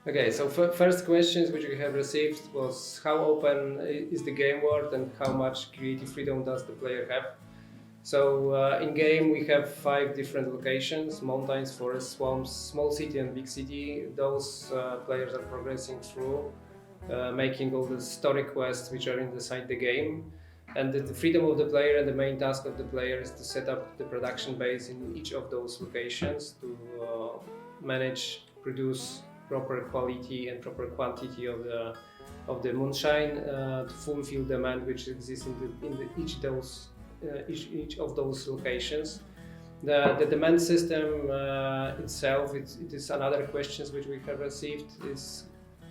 Okay, so first questions which we have received was how open is the game world and how much creative freedom does the player have? So in game we have 5 different locations: mountains, forests, swamps, small city and big city. Those players are progressing through, making all the story quests which are inside the game. And the freedom of the player and the main task of the player is to set up the production base in each of those locations to manage, produce proper quality and proper quantity of the moonshine to fulfill demand which exists in each of those locations. The demand system itself, it is another questions which we have received, is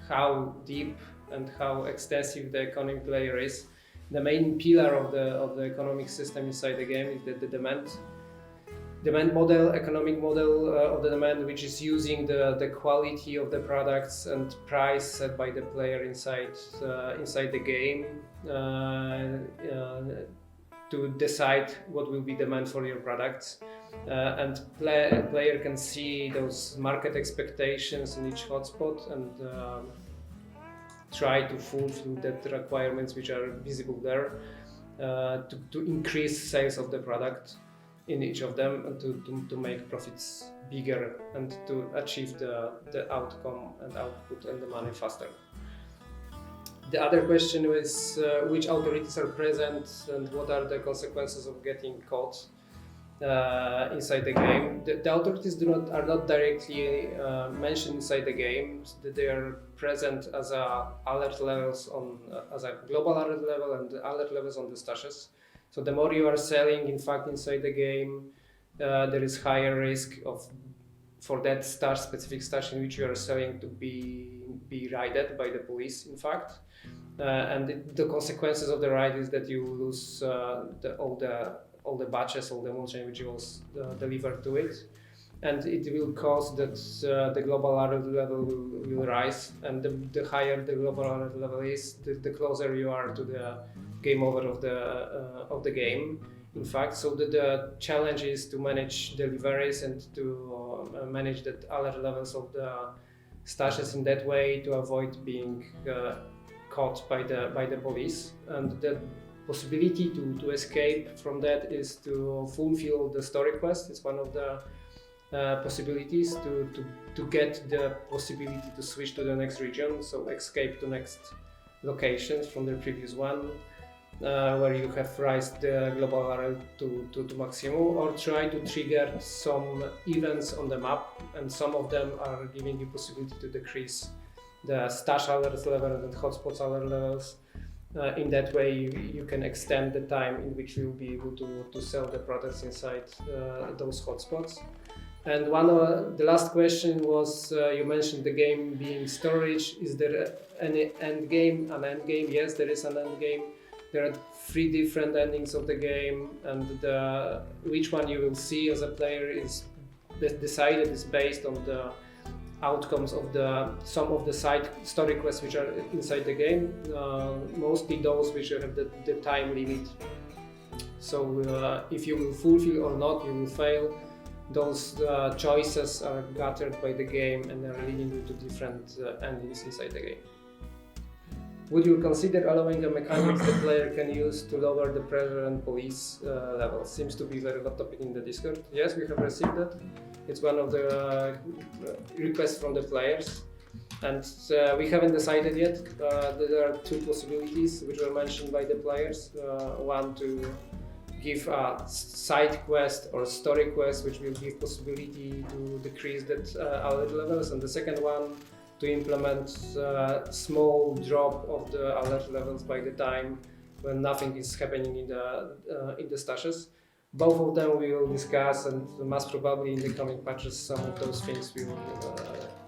how deep and how extensive the economic layer is. The main pillar of the economic system inside the game is the demand model, economic model of the demand, which is using the quality of the products and price set by the player inside the game to decide what will be demand for your products. And player can see those market expectations in each hotspot and try to fulfill that requirements which are visible there to increase sales of the product in each of them and to make profits bigger and to achieve the outcome and output and the money faster. The other question was which authorities are present and what are the consequences of getting caught inside the game. The authorities are not directly mentioned inside the game. They are present as alert levels as a global alert level and alert levels on the stashes. So the more you are selling, in fact, inside the game, there is higher risk for that specific stash in which you are selling to be raided by the police, in fact. And the consequences of the raid is that you lose all the batches, all the moonshine which was delivered to it. And it will cause that the global alert level will rise. And the higher the global alert level is, the closer you are to the game over of the game. In fact, so the challenge is to manage deliveries and to manage the alert levels of the stashes in that way to avoid being caught by the police. And the possibility to escape from that is to fulfill the story quest. It's one of the possibilities to get the possibility to switch to the next region, so escape to next locations from the previous one, where you have raised the global alert to maximum, or try to trigger some events on the map, and some of them are giving you possibility to decrease the stash alert level and hotspots alert levels. In that way you can extend the time in which you will be able to sell the products inside those hotspots. And the last question was, you mentioned the game being storage. Is there any end game? An end game? Yes, there is an end game. There are 3 different endings of the game, and which one you will see as a player is decided is based on the outcomes of some of the side story quests which are inside the game, mostly those which have the time limit. So if you will fulfill or not, you will fail. Those choices are gathered by the game and are leading you to different endings inside the game. Would you consider allowing a mechanics the player can use to lower the pressure and police levels? Seems to be very hot topic in the Discord. Yes, we have received that. It's one of the requests from the players, and we haven't decided yet. There are 2 possibilities which were mentioned by the players. One, to give a side quest or story quest which will give possibility to decrease that alert levels, and the second one to implement small drop of the alert levels by the time when nothing is happening in the stashes. Both of them we will discuss, and most probably in the coming patches some of those things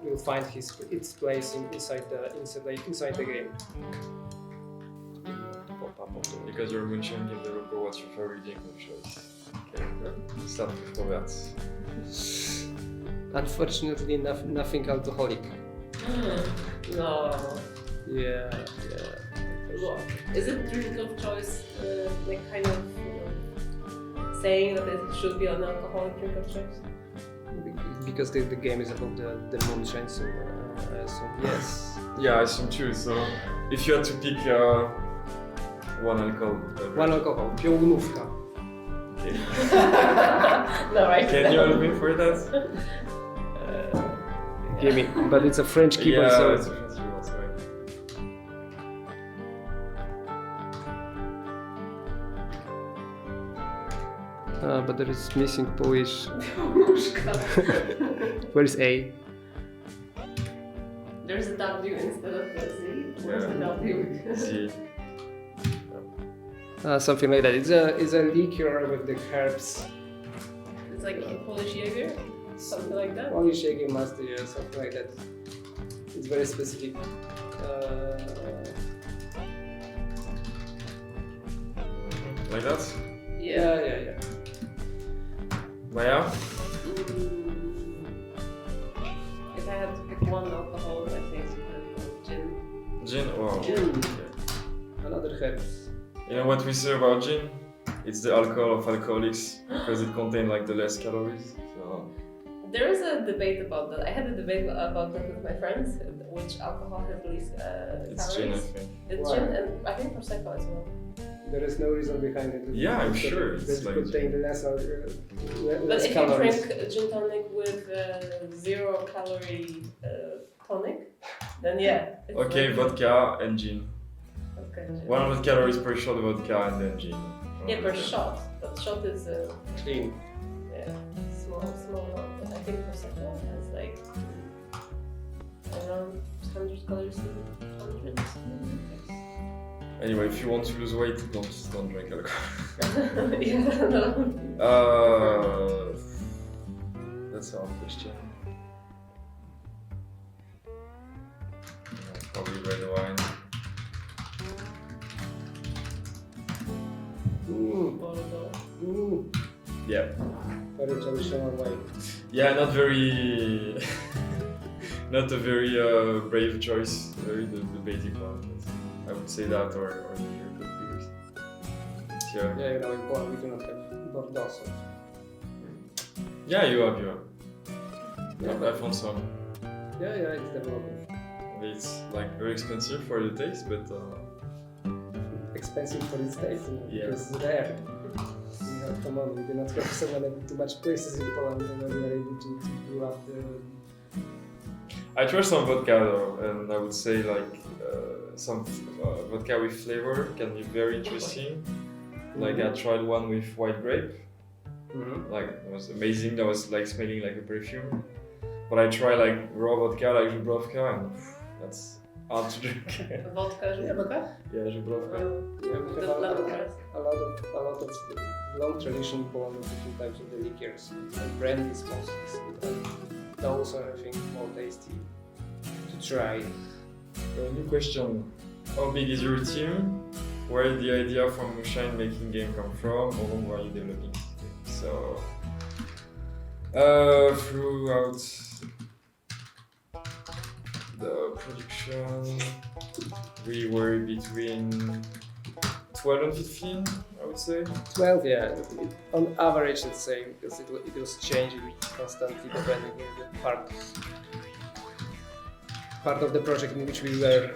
will find its place inside the game. Because you're a Moonshine developer, what's your favorite game of choice? Okay, start with Roberts. Unfortunately, nothing alcoholic. No. Yeah. Well, is it drink of choice like kind of saying that it should be an alcoholic drink of choice? Because the game is about the moonshine, so I assume yes. Yeah, I assume too. So if you had to pick one alcohol beverage. One alcohol, piołunówka. Okay. No, right. Can you help me for that? Give me, but it's a French keyboard, Yeah, so it's a French keyboard, sorry. but there is missing Polish. Piołunówka. Where is A? There's a W instead of the Z. Where's the W? See. Something like that. It's a liquor with the herbs. It's like a Polish Jaeger, something like that. Polish Jaeger master, yeah, something like that. It's very specific. Like that? Yeah. Maja? If I had to pick one alcohol, I think it would go gin. Gin? Wow. Gin. Another herbs. You know what we say about gin? It's the alcohol of alcoholics because it contains like the less calories. So There is a debate about that. I had a debate about that with my friends. Which alcohol has the least it's gin, I calories? think. It's Why? gin, and I think prosecco as well. There is no reason behind it. Yeah, I'm sure it's That like contain less But less if calories. you drink gin tonic with 0 calorie tonic, then yeah. It's Okay, like, vodka and gin. Okay, gin. 100 calories per shot of vodka and then gin. Yeah, per shot. But shot is Clean. yeah, small amount. But I think prosecco has like around 100 calories. 100. Anyway, if you want to lose weight, don't drink alcohol. Yeah, no. That's a hard question. Probably red wine. Yeah. Very traditional way. Yeah, not very. Not a very brave choice. Very the basic one. But I would say that or the European beers. Yeah. Yeah, you know, in Poland we do not have Bordeaux. So. Yeah, you have. Yeah, I found some. yeah, it's developing. It's like very expensive for the taste, but Expensive for its taste, you know, Yeah. because it's rare. You know, come on, we do not have so many too much places in Poland where we are able to do up the. I tried some vodka though, and I would say like some vodka with flavor can be very interesting. Like I tried one with white grape. Mm-hmm. Like it was amazing. That was like smelling like a perfume. But I tried like raw vodka, like Żubrowka, and that's hard to drink. Vodka, Yeah, but that. Yeah, Żubrowka. Yeah, we the have lemon grass. a lot of long tradition in Poland of different types of the liquors. And brandies mostly. And those are, I think, more tasty to try. New question. How big is your team? Where did the idea for Moonshine making game come from? How long were you developing this game? So, throughout the production, we were between 12 and 15, I would say. 12, yeah. On average, let's say, because it was changing constantly depending on the part of the project in which we were.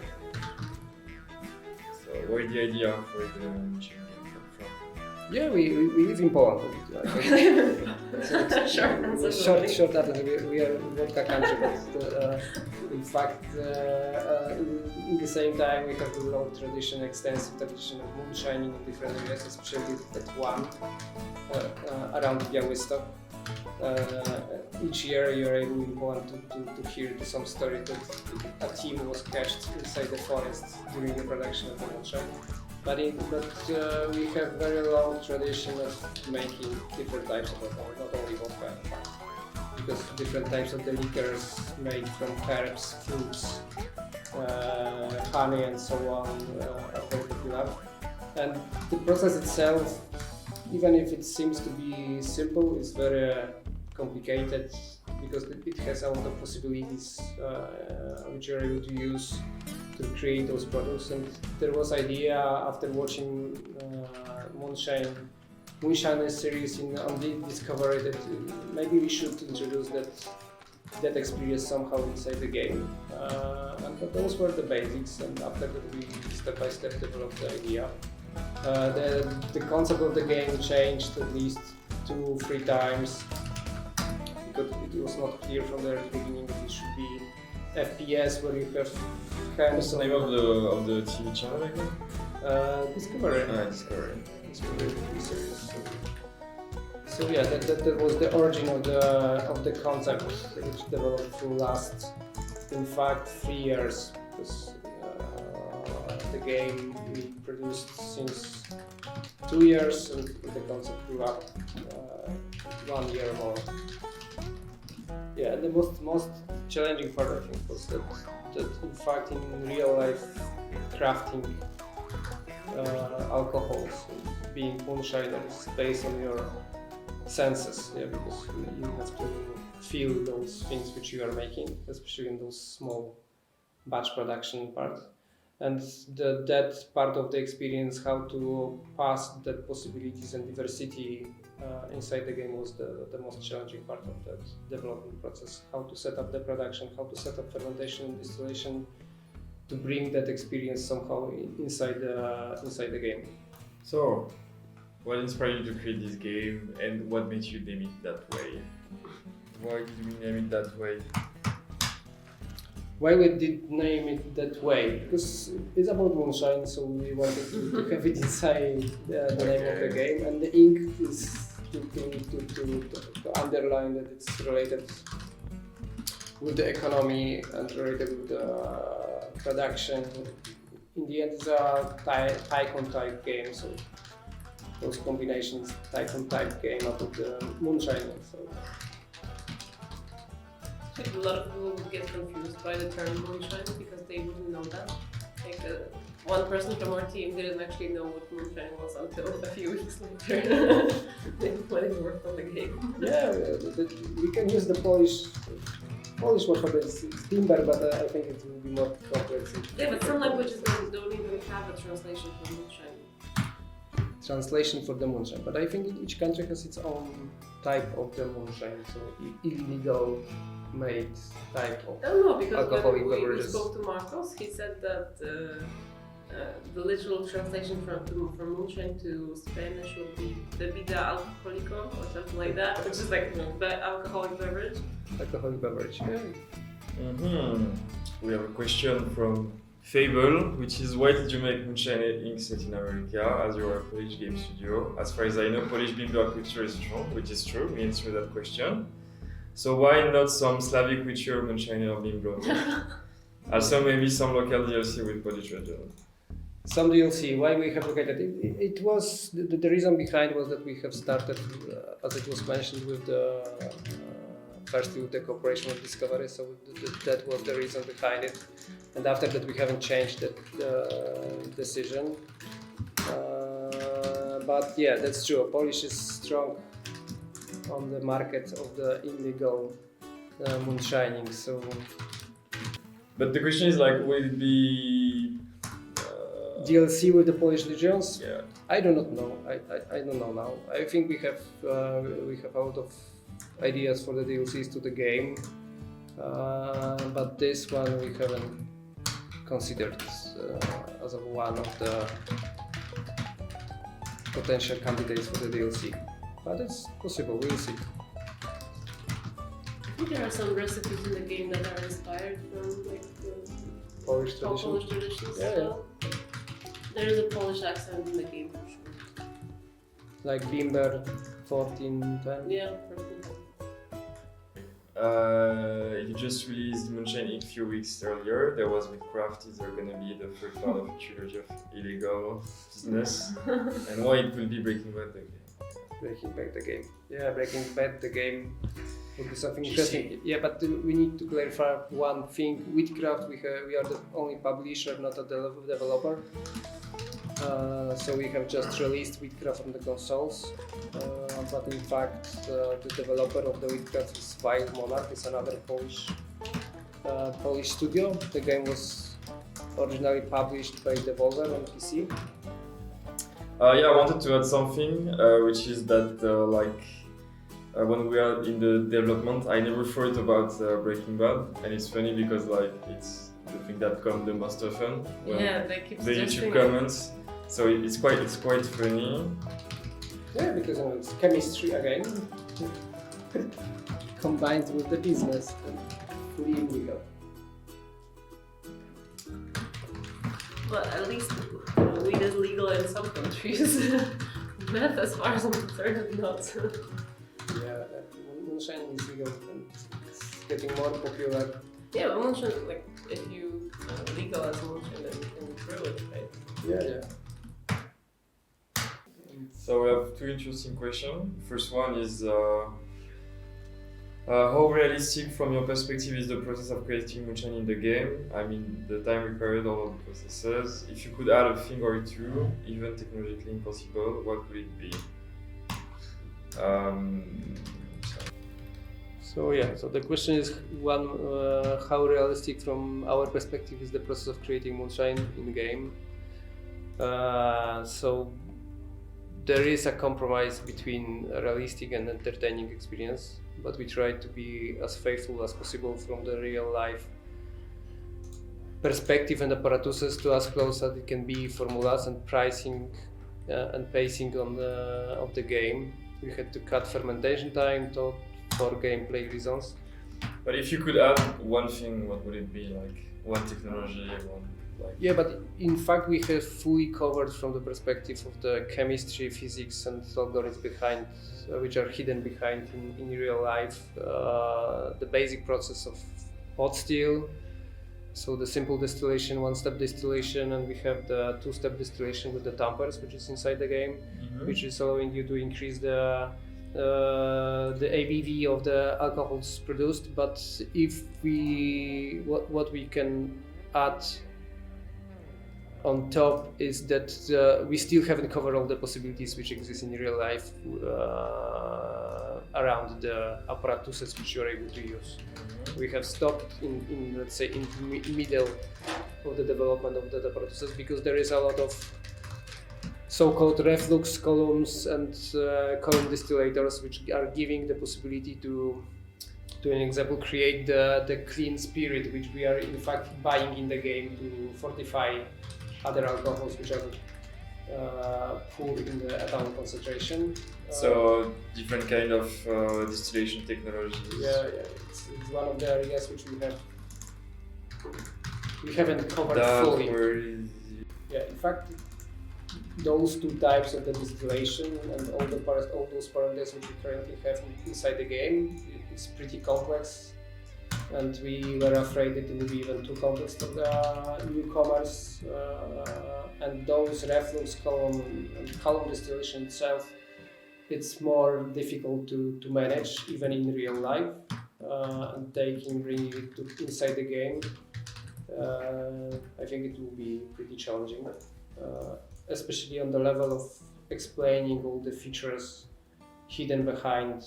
So, where did the idea for the Moonshine game come from? Yeah, we live in Poland. Short answer. Short after we are vodka country, but in fact, in the same time we have a long tradition, extensive tradition of moonshining in different areas, especially at one around Białystok. Each year you are able in Poland to hear some story that a team was catched inside the forest during the production of the moonshine. But we have very long tradition of making different types of alcohol, not only vodka, in fact, because different types of the liquors made from herbs, fruits, honey, and so on are very popular. And the process itself, even if it seems to be simple, is very complicated because it has a lot of possibilities which you're able to use to create those products. And there was idea after watching Moonshine series on the Discovery that maybe we should introduce that that experience somehow inside the game. And those were the basics, and after that we step by step developed the idea. The concept of the game changed at least 2-3 times because it was not clear from the beginning that it should be FPS where you have What's the name of the TV channel again? Discovery. Discovery. Discovery series. So yeah, that was the origin of the concept, which developed through last, in fact, 3 years. Because the game we produced since 2 years, and the concept grew up 1 year more. Yeah, the most challenging part, I think, was that in fact in real life crafting alcohols, being moonshiner is based on your senses, yeah, because you have to feel those things which you are making, especially in those small batch production part. And that part of the experience, how to pass that possibilities and diversity inside the game was the most challenging part of that development process. How to set up the production, how to set up fermentation and distillation to bring that experience somehow inside the game. So, what inspired you to create this game, and what made you name it that way? Why did we name it that way? Why we did name it that way? Because it's about moonshine, so we wanted to have it inside the name of the game, and the ink is to underline that it's related with the economy and related with the production. In the end, it's a tycoon type game, so those combinations, tycoon type game out of the moonshine. So. A lot of people would get confused by the term moonshine because they wouldn't know that. Like one person from our team didn't actually know what moonshine was until a few weeks later when he worked on the game. Yeah, we can use the Polish word for this, timber, but I think it will be more complex. Yeah, but some languages don't even have a translation for moonshine. Translation for the moonshine, but I think each country has its own type of the moonshine, so illegal made type of I don't know, because alcoholic when we beverages. spoke to Marcos, he said that the literal translation from moonshine to Spanish would be bebida alcohólico or something like that, which is like the alcoholic beverage. Alcoholic beverage. Yeah. Mm-hmm. We have a question from Fable, which is, why did you make Moonshine Inc. set in America as you are a Polish game studio? As far as I know, Polish beer culture is strong, which is true. We answered that question. So why not some Slavic culture Moonshine or Bimbro? Also maybe some local DLC with Polish region. Some DLC. Why we have located it? It was the reason behind was that we have started, as it was mentioned, with the firstly with the cooperation with Discovery. So that was the reason behind it. And after that, we haven't changed that decision. But yeah, that's true. Polish is strong on the market of the illegal moonshining. So. But the question is like, will it be DLC with the Polish legions? Yeah. I do not know. I don't know now. I think we have a lot of ideas for the DLCs to the game, but this one we haven't considered as of one of the potential candidates for the DLC. But it's possible. We'll see. I think there are some recipes in the game that are inspired from like the Polish tradition. Polish traditions. Yeah, So there is a Polish accent in the game for sure. Like Bimber 1410. Yeah, for sure. You just released Moonshine Inc. a few weeks earlier. There was with Craft. Is there gonna be the third part of a trilogy of illegal business? And why it will be Breaking Bad the game? Breaking Back the game. Yeah, Breaking Bad the game would be something interesting. Yeah, but we need to clarify one thing. With Craft, we are the only publisher, not a developer. So we have just released Wheatcraft on the consoles, but in fact the developer of the Wheatcraft is Wild Monarch. It's another Polish studio. The game was originally published by Devolver on PC. Yeah, I wanted to add something, which is that when we are in the development, I never thought about Breaking Bad, and it's funny because like it's the thing that comes the most often. When Yeah, they keep the suggesting YouTube comments. So it's quite funny. Yeah, because it's chemistry again, combined with the business and fully illegal. But at least weed is legal in some countries. Meth, as far as I'm concerned, is not. Yeah, moonshine is legal and it's getting more popular. Yeah, but moonshine, like, if you legalize moonshine, then you can grow it, right? Yeah. So we have two interesting questions. First one is how realistic from your perspective is the process of creating moonshine in the game? I mean, the time required, all of the processes. If you could add a thing or two, even technologically impossible, what would it be? So the question is one, how realistic from our perspective is the process of creating moonshine in game? So there is a compromise between a realistic and entertaining experience, but we try to be as faithful as possible from the real life perspective and apparatuses to as close as it can be formulas and pricing and pacing of the game. We had to cut fermentation time for gameplay reasons. But if you could add one thing, what would it be? Like one technology, one like. Yeah, but in fact we have fully covered from the perspective of the chemistry, physics and algorithms behind, which are hidden behind in real life. The basic process of hot steel, so the simple distillation, one-step distillation, and we have the two-step distillation with the tampers, which is inside the game, which is allowing you to increase the ABV of the alcohols produced. But if what we can add on top is that we still haven't covered all the possibilities which exist in real life around the apparatuses which you're able to use. We have stopped in let's say in middle of the development of the apparatuses because there is a lot of so-called reflux columns and column distillators which are giving the possibility to an example create the clean spirit which we are in fact buying in the game to fortify other alcohols which are poor in the ethanol concentration. So different kind of distillation technologies. Yeah, it's one of the areas which we haven't covered fully. Yeah, in fact, those two types of the distillation and all those parameters which we currently have inside the game, it's pretty complex. And we were afraid that it would be even too complex for the newcomers. And those reflux column distillation itself, it's more difficult to manage even in real life. And bringing it to inside the game, I think it will be pretty challenging, especially on the level of explaining all the features hidden behind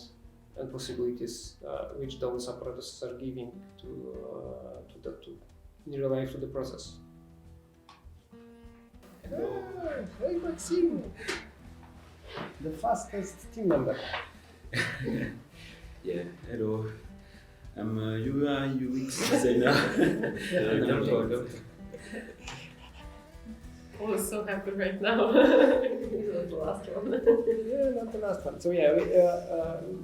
and possibilities which those apparatuses are giving to in real life to the process. Hey Maxime, the fastest team member. Yeah, hello. I'm a UI UX designer. I was so happy right now. It was the last one. Yeah, not the last one. So yeah,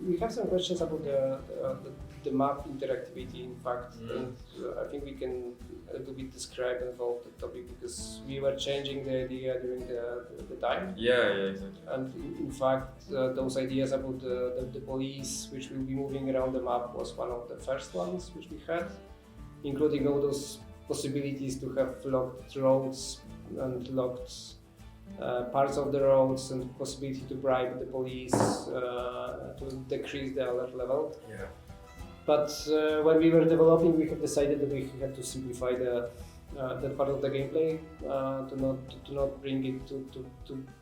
we have some questions about the map interactivity. In fact, and I think we can a little bit describe and evolve the topic because we were changing the idea during the time. Yeah, exactly. And in fact, those ideas about the police, which will be moving around the map, was one of the first ones which we had, including all those possibilities to have locked roads and locked parts of the roads and possibility to bribe the police to decrease the alert level. Yeah. But when we were developing, we have decided that we have to simplify that part of the gameplay to not bring it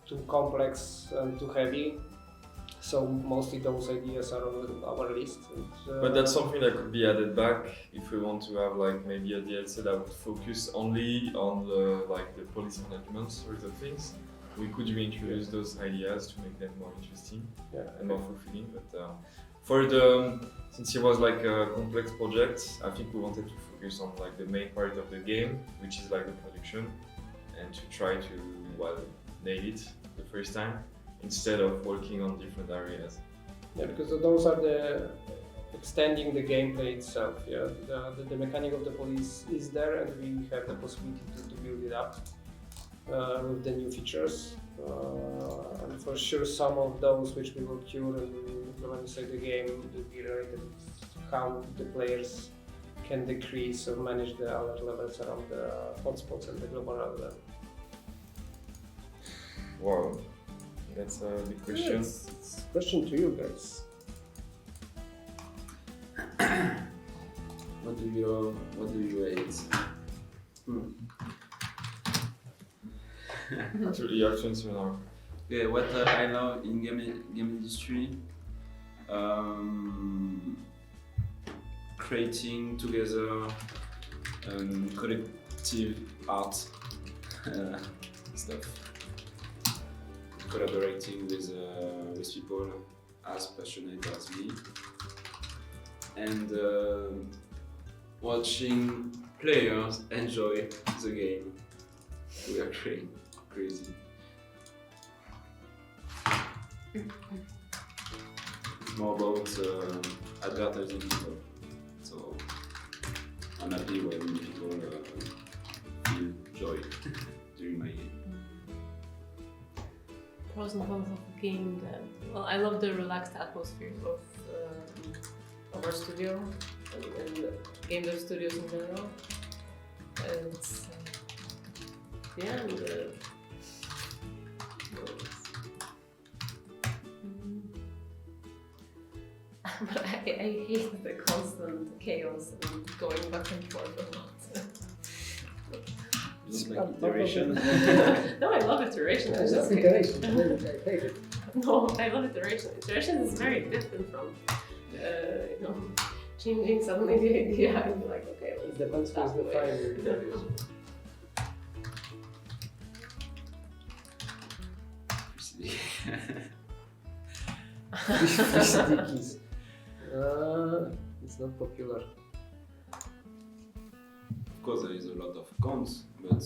too complex and too heavy. So mostly those ideas are on our list. And, but that's something that could be added back if we want to have like maybe a DLC that would focus only on the police management sort of things. We could reintroduce those ideas to make them more interesting and more fulfilling. But For the since it was like a complex project, I think we wanted to focus on like the main part of the game, which is like the production, and to try to nail it the first time instead of working on different areas. Yeah, because those are the extending the gameplay itself. Yeah, the mechanic of the police is there, and we have the possibility to build it up with the new features. And for sure, some of those which we will cure and implement inside the game will be related to how the players can decrease or manage the alert levels around the hotspots and the global level. Wow, that's a big question. It's a question to you guys. What do you rate? You have to answer now. Yeah, what I love in game industry, creating together collective art stuff, collaborating with people as passionate as me, and watching players enjoy the game. We are crazy. It's more about advertising people. So I'm happy when people feel joy during my game. Pros and cons of the game. Well, I love the relaxed atmosphere of our studio and game dev studios in general. And yeah, and but I hate the constant chaos and going back and forth a lot. It's like iteration. No, I love iteration. It's not iteration. I hate it. No, I love iteration. Iteration is very different from, changing suddenly the idea and be like, okay, let's It depends who's the fire. Stickies. It's not popular. Of course, there is a lot of cons, but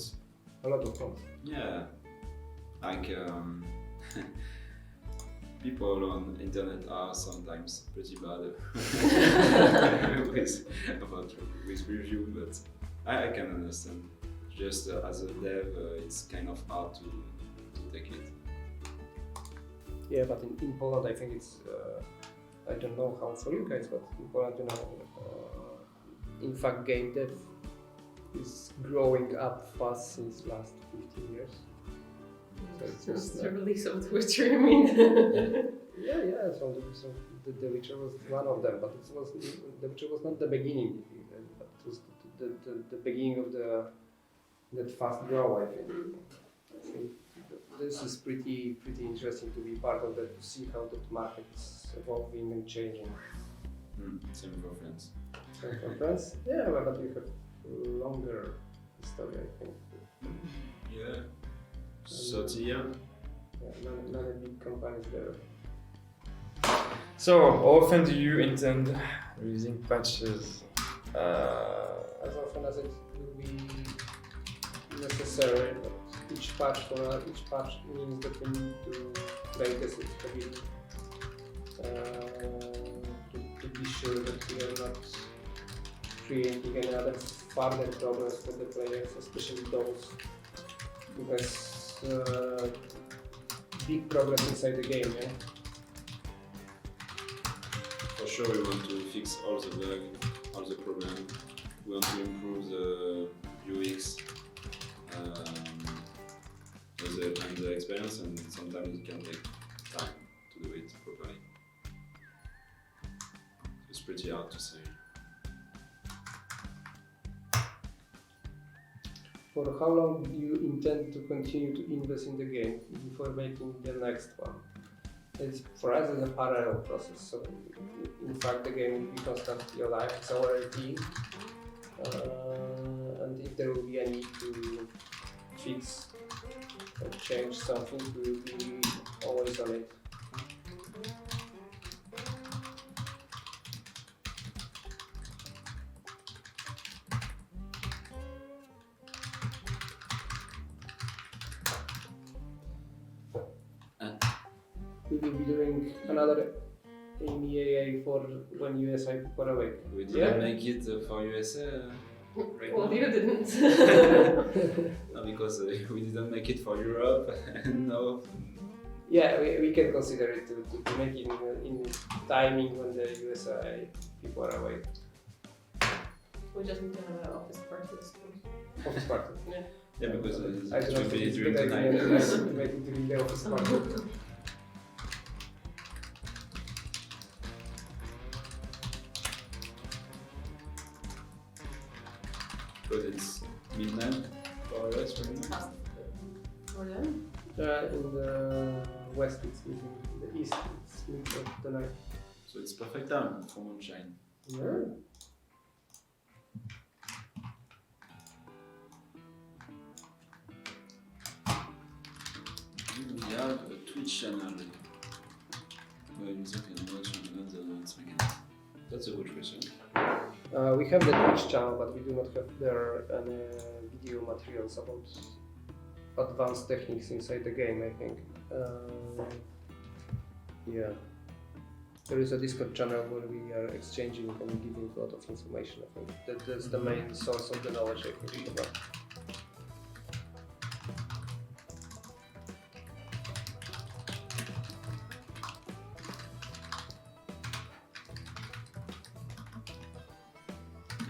A lot of cons. yeah, like people on internet are sometimes pretty bad with review, but I can understand. Just as a dev, it's kind of hard to take it. Yeah, but in Poland, I think it's. I don't know how for you guys, but in Poland, in fact, game dev is growing up fast since last 15 years. So it's Since just the release of The Witcher, you mean? yeah. So the Witcher was one of them, but The Witcher was not the beginning, but it was the beginning of that fast grow. I think this is pretty interesting to be part of that, to see how the market is evolving and changing. Same for friends. Same for France? Yeah, but we have longer history, I think. Yeah. 30 years. Yeah, not a big companies there. So, how often do you intend releasing patches? As often as it will be necessary, but each patch means that we need to play test it heavily to be sure that we are not creating any other further problems for the players, especially those who has big progress inside the game. Yeah? For sure, we want to fix all the bugs, all the problems. We want to improve the UX and the experience, and sometimes it can take time to do it properly. It's pretty hard to say. For how long do you intend to continue to invest in the game before making the next one? For us, it's a parallel process. So, in fact, the game will be constantly alive. It's our IP, and if there will be a need to fix or change something, we will be always on it. will be doing another EMEA for when USA for a week. We didn't Yeah. make it for USA right Well, now. you didn't. No, because we didn't make it for Europe. No. Yeah, we can consider it to make it in timing when the USA people are away. We just need to have an office party at school. Office party. Yeah. Yeah, because I it don't will think be it's during good the idea night. to make it during the office party. Because it's midnight for us right now. For them? In the west it's midnight, in the east it's middle of the night. So it's perfect time for Moonshine. Yeah. We have a Twitch channel where user can watch and not the announcement. That's a good question. We have the Twitch channel, but we do not have there any video materials about advanced techniques inside the game, I think. Yeah. There is a Discord channel where we are exchanging and giving a lot of information, I think. That's the main source of the knowledge, I think. About.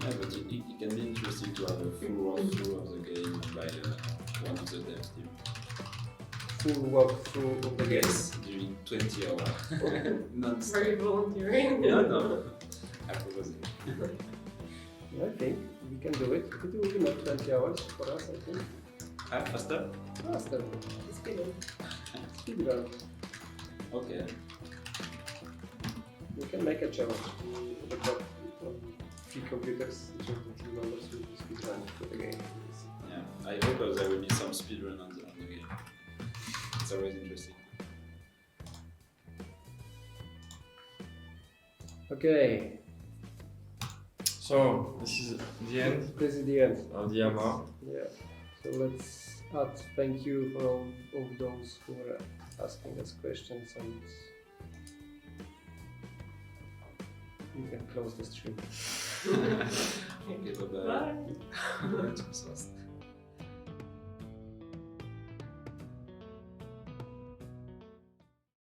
Yeah, but it can be interesting to have a full walkthrough of the game by one of the dev team. Full walkthrough of the game. Yes, during 20 hours. Non-stop. Very volunteering. No. I propose it. I think we can do it. It will be not 20 hours for us, I think. Faster? Faster. It's good. Speedrun. Okay. We can make a challenge to record on 3 computers, each of the team members will be speedrun for the game. Yeah, I hope there will be some speedrun on the game. It's always interesting. Okay, So this is the end this is the end. of the AMA. Yeah, so let's add thank you for all of those who are asking us questions, and you can close the stream. Okay, bye-bye. Bye. Tschüss.